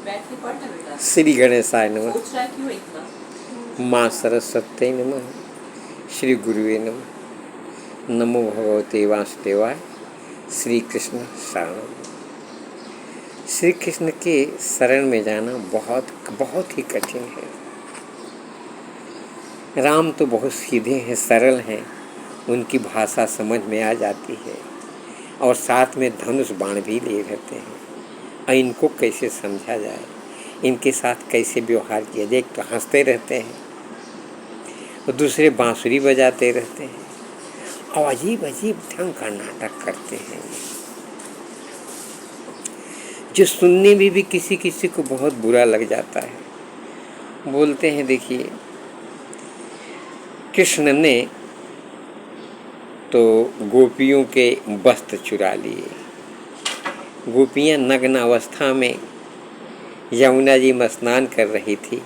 श्री गणेशाय नमः। माँ सरस्वती नमः। श्री गुरुवे नमः। नमो भगवते वासुदेवाय। श्री कृष्ण शरण। श्री कृष्ण के शरण में जाना बहुत ही कठिन है। राम तो बहुत सीधे हैं, सरल हैं, उनकी भाषा समझ में आ जाती है और साथ में धनुष बाण भी ले रहते हैं। और इनको कैसे समझा जाए, इनके साथ कैसे व्यवहार किया जाए। एक तो हंसते रहते हैं और दूसरे बांसुरी बजाते रहते हैं और अजीब अजीब ढंग का नाटक करते हैं जो सुनने में भी किसी किसी को बहुत बुरा लग जाता है। बोलते हैं, देखिए, कृष्ण ने तो गोपियों के वस्त्र चुरा लिए। गोपियां नग्न अवस्था में यमुना जी में स्नान कर रही थी,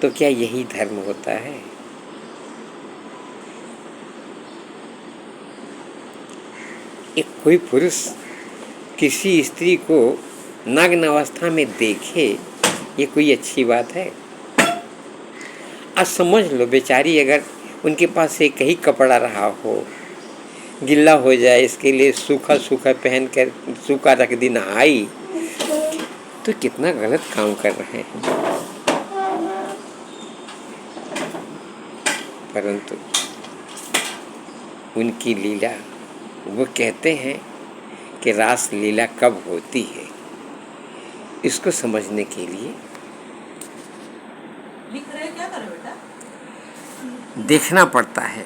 तो क्या यही धर्म होता है? एक कोई पुरुष किसी स्त्री को नग्न अवस्था में देखे, ये कोई अच्छी बात है? आज समझ लो, बेचारी अगर उनके पास एक ही कपड़ा रहा हो, गिल्ला हो जाए, इसके लिए सूखा सूखा पहन कर सूखा रख दी नहाई, तो कितना गलत काम कर रहे हैं। परंतु उनकी लीला, वो कहते हैं कि रास लीला कब होती है, इसको समझने के लिए देखना पड़ता है।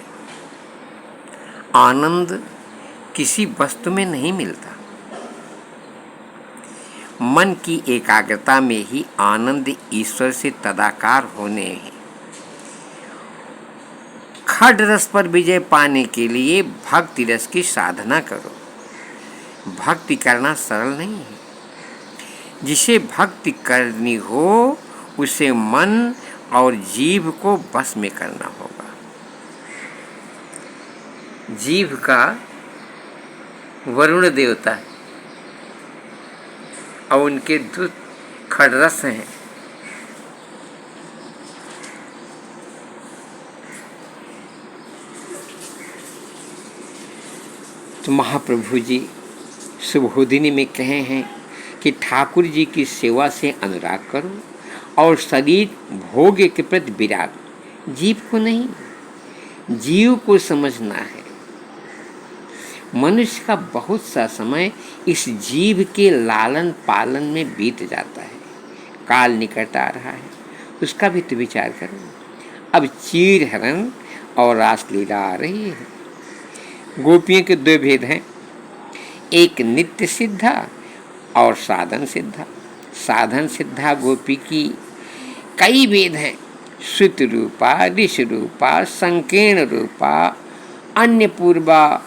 आनंद किसी वस्तु में नहीं मिलता, मन की एकाग्रता में ही आनंद ईश्वर से तदाकार होने है। खड रस पर विजय पाने के लिए भक्ति रस की साधना करो। भक्ति करना सरल नहीं है। जिसे भक्ति करनी हो उसे मन और जीभ को बस में करना होगा। जीभ का वरुण देवता है और उनके दूत खडरस हैं। तो महाप्रभु जी सुबोधिनी में कहे हैं कि ठाकुर जी की सेवा से अनुराग करो और शरीर भोग के प्रति विराग। जीव को नहीं, जीव को समझना है। मनुष्य का बहुत सा समय इस जीव के लालन पालन में बीत जाता है। काल निकट आ रहा है, उसका भी तो विचार करो। अब चीर हरण और रासलीला आ रही है। गोपियों के दो भेद हैं, एक नित्य सिद्धा और साधन सिद्धा। साधन सिद्धा गोपी की कई भेद हैं। श्रुत रूपा, ऋषि रूपा, संकीर्ण रूपा, अन्य पूर्वा,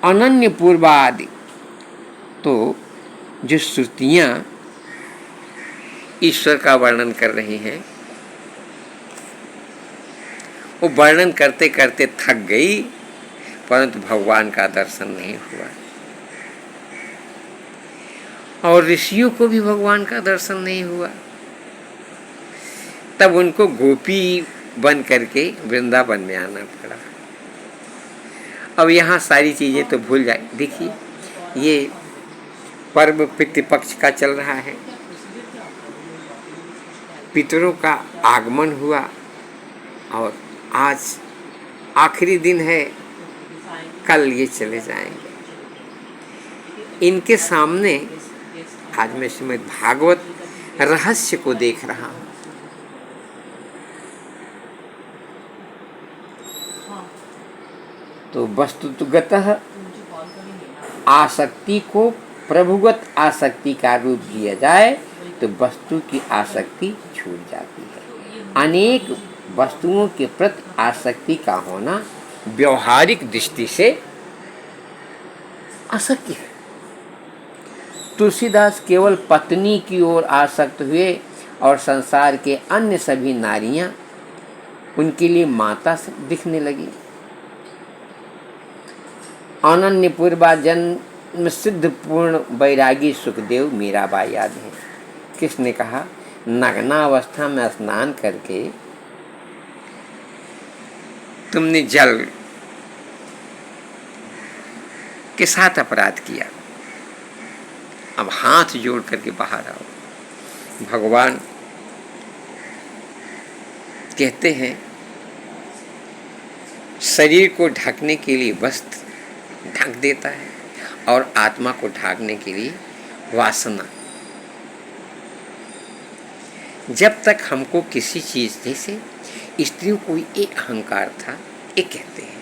अनन्य पूर्वा आदि। तो जो श्रुतियां ईश्वर का वर्णन कर रही हैं, वो वर्णन करते करते थक गई, परंतु भगवान का दर्शन नहीं हुआ। और ऋषियों को भी भगवान का दर्शन नहीं हुआ। तब उनको गोपी बन करके वृंदावन में आना पड़ा। अब यहाँ सारी चीजें तो भूल जाए। देखिए, ये पर्व पितृपक्ष का चल रहा है। पितरों का आगमन हुआ और आज आखिरी दिन है, कल ये चले जाएंगे। इनके सामने आज मैं श्रीमद् भागवत रहस्य को देख रहा हूँ। तो वस्तुतः आसक्ति को प्रभुगत आसक्ति का रूप दिया जाए तो वस्तु की आसक्ति छूट जाती है। अनेक वस्तुओं के प्रति आसक्ति का होना व्यवहारिक दृष्टि से अशक्य है। तुलसीदास केवल पत्नी की ओर आसक्त हुए और संसार के अन्य सभी नारियां उनके लिए माता दिखने लगी। अनन्य पूर्वा जन्म सिद्ध पूर्ण वैरागी सुखदेव मीराबाई याद है। किसने कहा? नग्नावस्था में स्नान करके तुमने जल के साथ अपराध किया, अब हाथ जोड़ करके बाहर आओ। भगवान कहते हैं शरीर को ढकने के लिए वस्त्र ढक देता है और आत्मा को ढकने के लिए वासना। जब तक हमको किसी चीज, जैसे स्त्रियों को एक अहंकार था, ये कहते हैं